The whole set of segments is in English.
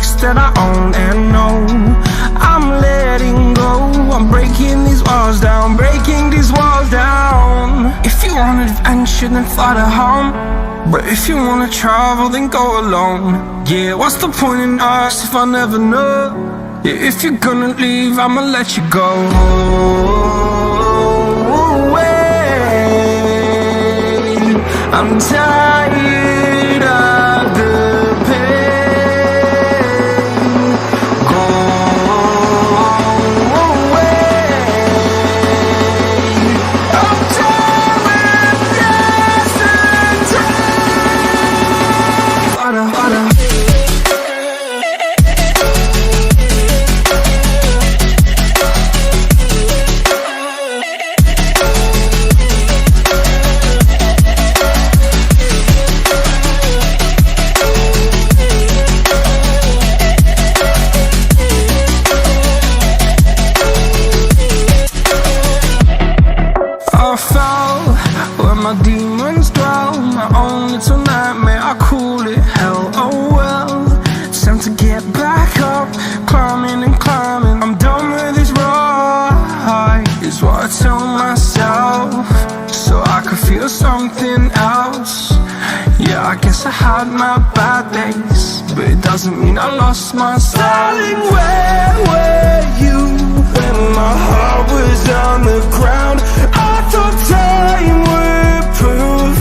mistakes that I own and know. I'm letting go, I'm breaking these walls down, breaking these walls down. If you want adventure, then fly to home. But if you wanna travel, then go alone. Yeah, what's the point in us if I never know? Yeah, if you're gonna leave, I'ma let you go. Wait, I'm tired of the pain. Go away. I'm tired of yesterday. I fell where my demons dwell, my own little nightmare, I call it hell. Oh well, it's time to get back up, climbing and climbing. I'm done with this ride, is what I tell myself, so I could feel something else. Yeah, I guess I had my bad days, but it doesn't mean I lost myself. Darling, where were you when my heart was on the ground? I thought time would prove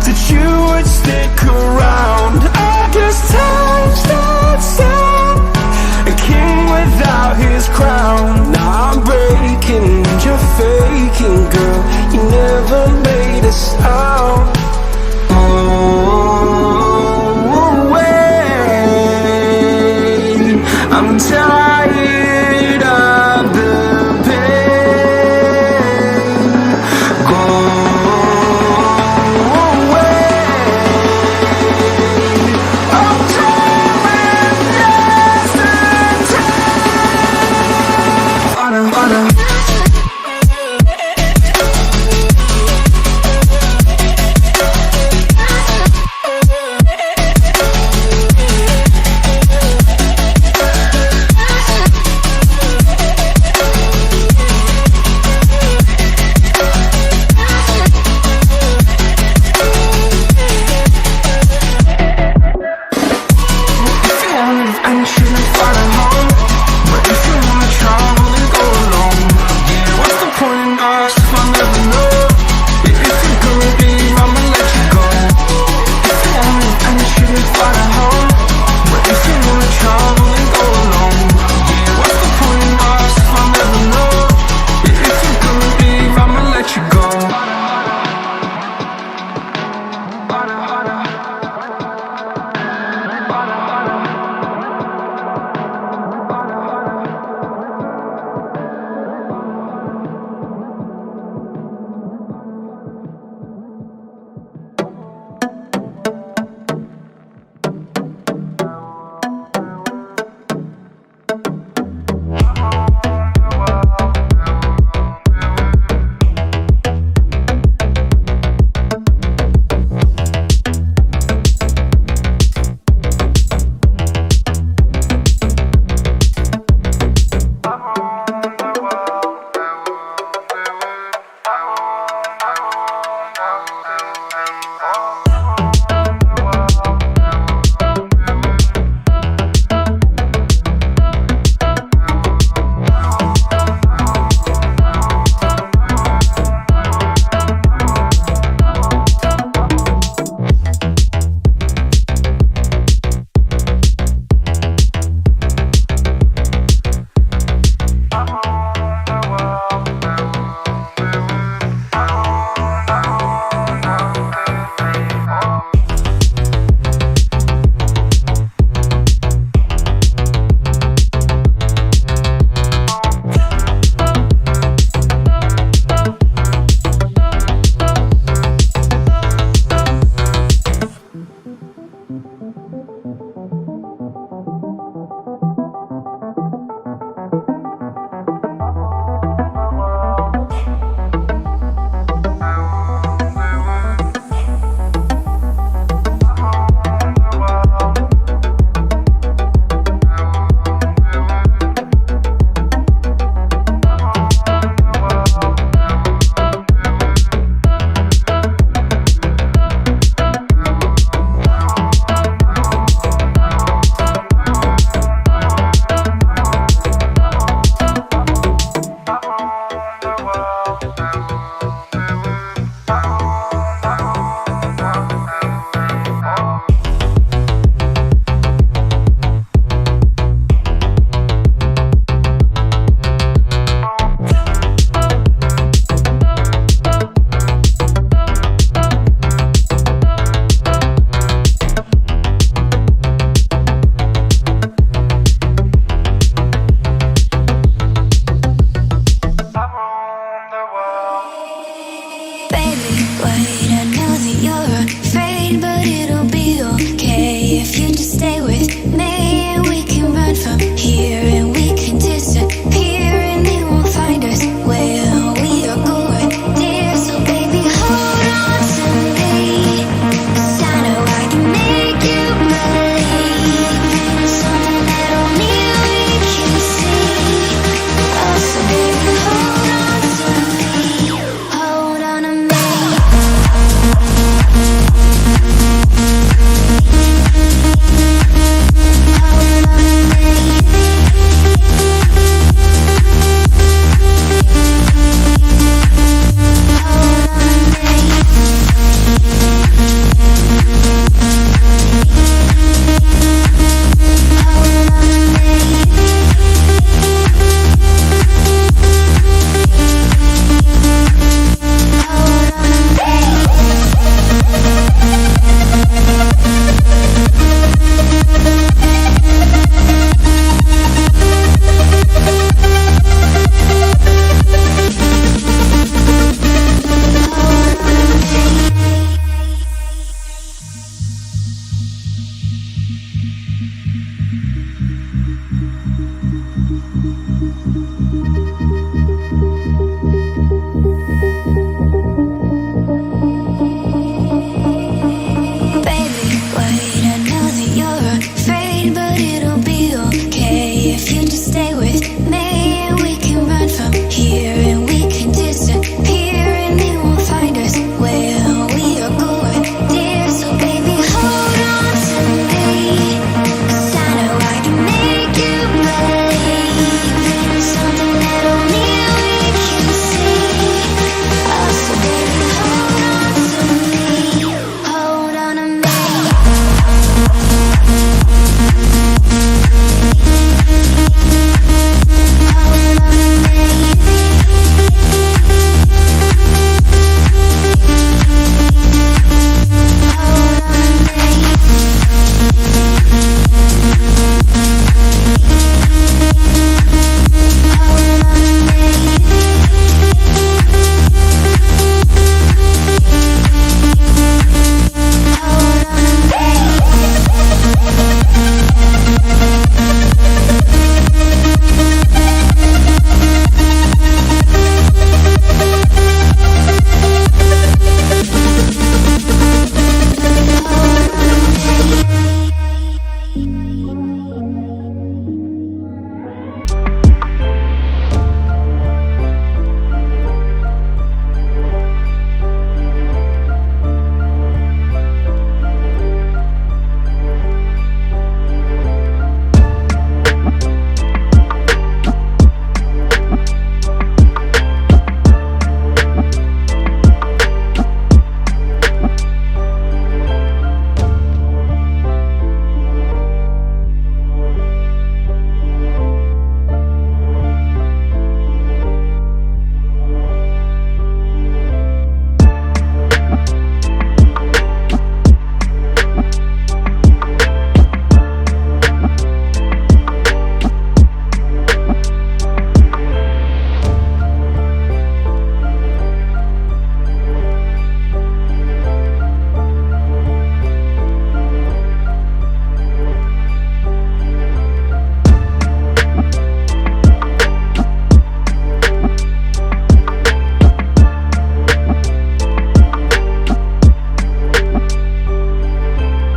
that you would stick around. I guess time starts out, a king without his crown. Now I'm breaking and you're faking, girl. You never made a sound. Oh, wait, I'm tired of the pain. Go away. I'm tired of yesterday.